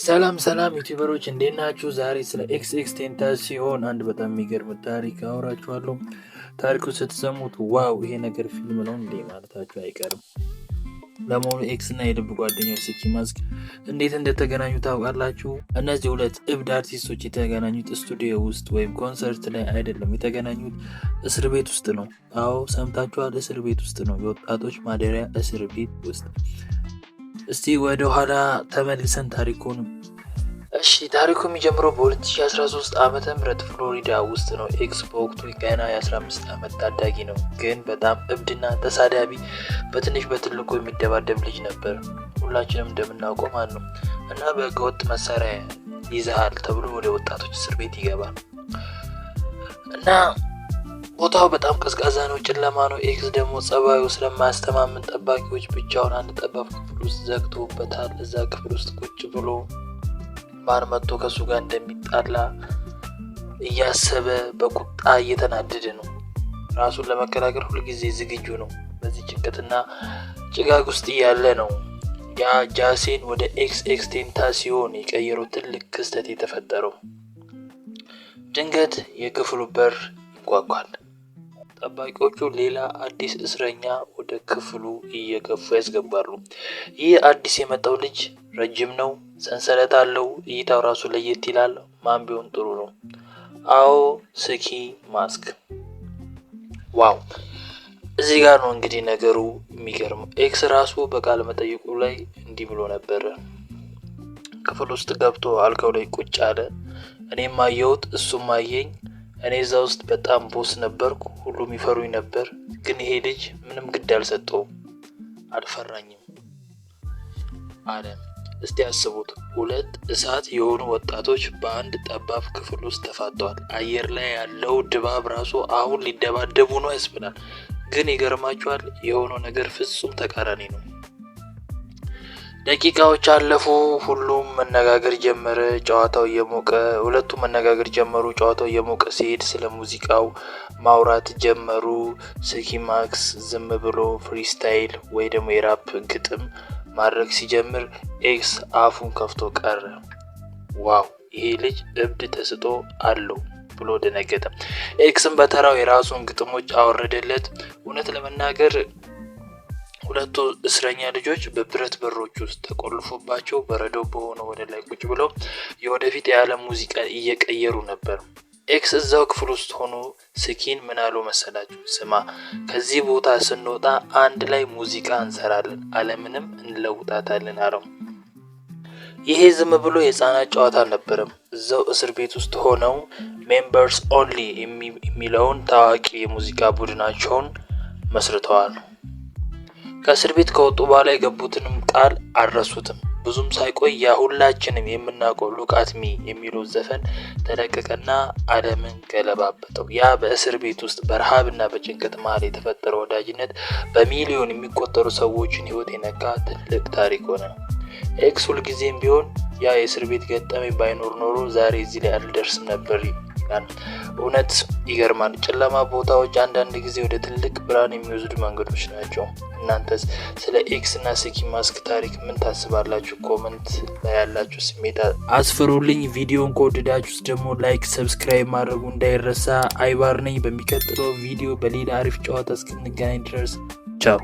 ሰላም ዩቲዩበሮች እንዴት ናችሁ? ዛሬ ስለ ኤክስ ቴንታሲዮን አንድ በጣም የሚገርም ታሪክ አወራችኋለሁ። ታሪኩ ስትሰሙት ዋው ይሄ ነገር ፊልም ነው እንዴ ማለታችሁ አይቀርም። ለመሆኑ ኤክስ እና የልብ ጓደኛው ስኪ ማስክ እንዴት እንደተገናኙ ታውቃላችሁ? እነዚህ ሁለት እብድ አርቲስቶች የተገናኙት ስቱዲዮ ውስጥ ወይም ኮንሰርት ላይ አይደለም። የተገናኙት እስር ቤት ውስጥ ነው። አዎ ሰምታችኋል፣ እስር ቤት ውስጥ ነው። የወጣቶች ማደሪያ እስር ቤት ውስጥ። እስቲ ወደ ኋላ ተመልሰን ታሪኩን ታሪኩ የሚጀምረው በ2013 ዓመተ ምህረት ፍሎሪዳ ውስጥ ነው። ኤክስ በወቅቱ ገና የ15 ዓመት ታዳጊ ነው፣ ግን በጣም እብድና ተሳዳቢ፣ በትንሽ በትልቁ የሚደባደብ ልጅ ነበር። ሁላችንም እንደምናውቀው ማለት ነው። እና በህገወጥ መሳሪያ ይዘሃል ተብሎ ወደ ወጣቶች እስር ቤት ይገባል። እና ቦታው በጣም ቀዝቃዛ ነው፣ ጨለማ ነው። ኤክስ ደግሞ ጸባዩ ስለማያስተማምን ጠባቂዎች ብቻውን አንድ ጠባብ ክፍል ውስጥ ዘግተውበታል። እዛ ክፍል ውስጥ ቁጭ ብሎ ማን መጥቶ ከሱ ጋር እንደሚጣላ እያሰበ በቁጣ እየተናደደ ነው። ራሱን ለመከላከል ሁልጊዜ ዝግጁ ነው። በዚህ ጭንቀትና ጭጋግ ውስጥ ያለ ነው ያ ጃሴን ወደ ኤክስ ቴንታሲዮን የቀየረው ትልቅ ክስተት የተፈጠረው። ድንገት የክፍሉ በር ይንኳኳል። ጠባቂዎቹ ሌላ አዲስ እስረኛ ወደ ክፍሉ እየገፉ ያስገባሉ። ይህ አዲስ የመጣው ልጅ ረጅም ነው፣ ሰንሰለት አለው፣ እይታው ራሱ ለየት ይላል። ማን ቢሆን ጥሩ ነው? አዎ ስኪ ማስክ። ዋው! እዚህ ጋር ነው እንግዲህ ነገሩ የሚገርመው። ኤክስ ራሱ በቃለ መጠይቁ ላይ እንዲህ ብሎ ነበር። ክፍል ውስጥ ገብቶ አልጋው ላይ ቁጭ አለ። እኔም አየሁት፣ እሱም አየኝ። እኔ እዛ ውስጥ በጣም ቦስ ነበርኩ፣ ሁሉም ይፈሩኝ ነበር። ግን ይሄ ልጅ ምንም ግድ አልሰጠውም፣ አልፈራኝም አለ። እስቲ አስቡት፣ ሁለት እሳት የሆኑ ወጣቶች በአንድ ጠባብ ክፍል ውስጥ ተፋጠዋል። አየር ላይ ያለው ድባብ ራሱ አሁን ሊደባደቡ ነው ያስብላል። ግን ይገርማችኋል፣ የሆነው ነገር ፍጹም ተቃራኒ ነው። ደቂቃዎች አለፉ። ሁሉም መነጋገር ጀመረ። ጨዋታው እየሞቀ ሁለቱም መነጋገር ጀመሩ። ጨዋታው እየሞቀ ሲሄድ ስለ ሙዚቃው ማውራት ጀመሩ። ስኪ ማክስ ዝም ብሎ ፍሪስታይል ወይ ደግሞ የራፕ ግጥም ማድረግ ሲጀምር ኤክስ አፉን ከፍቶ ቀረ። ዋው ይሄ ልጅ እብድ ተስጦ አለው ብሎ ደነገጠ። ኤክስም በተራው የራሱን ግጥሞች አወረደለት። እውነት ለመናገር ሁለቱ እስረኛ ልጆች በብረት በሮች ውስጥ ተቆልፎባቸው በረዶ በሆነ ወደ ላይ ቁጭ ብለው የወደፊት የዓለም ሙዚቃ እየቀየሩ ነበር። ኤክስ እዛው ክፍል ውስጥ ሆኖ ስኪን ምን አለው መሰላችሁ? ስማ፣ ከዚህ ቦታ ስንወጣ አንድ ላይ ሙዚቃ እንሰራለን፣ ዓለምንም እንለውጣታለን አለው። ይሄ ዝም ብሎ የህፃናት ጨዋታ አልነበረም። እዛው እስር ቤት ውስጥ ሆነው ሜምበርስ ኦንሊ የሚለውን ታዋቂ የሙዚቃ ቡድናቸውን መስርተዋል። ከእስር ቤት ከወጡ በኋላ የገቡትንም ቃል አልረሱትም። ብዙም ሳይቆይ ያ ሁላችንም የምናውቀው ሉቃትሚ የሚለው ዘፈን ተለቀቀና ዓለምን ገለባበጠው። ያ በእስር ቤት ውስጥ በረሃብና በጭንቀት መሀል የተፈጠረው ወዳጅነት በሚሊዮን የሚቆጠሩ ሰዎችን ህይወት የነካ ትልቅ ታሪክ ሆነ። ኤክስ ሁልጊዜም ቢሆን ያ የእስር ቤት ገጠመኝ ባይኖር ኖሮ ዛሬ እዚህ ላይ አልደርስም ነበር ይላል። እውነት ይገርማል። ጨለማ ቦታዎች አንዳንድ ጊዜ ወደ ትልቅ ብርሃን የሚወስዱ መንገዶች ናቸው። እናንተስ ስለ ኤክስ እና ስኪ ማስክ ታሪክ ምን ታስባላችሁ? ኮሜንት ላይ ያላችሁ ስሜት አስፍሩልኝ። ቪዲዮን ከወደዳችሁስ ደግሞ ላይክ፣ ሰብስክራይብ ማድረጉ እንዳይረሳ። አይባር ነኝ። በሚቀጥለው ቪዲዮ በሌላ አሪፍ ጨዋታ እስክንገናኝ ድረስ ቻው።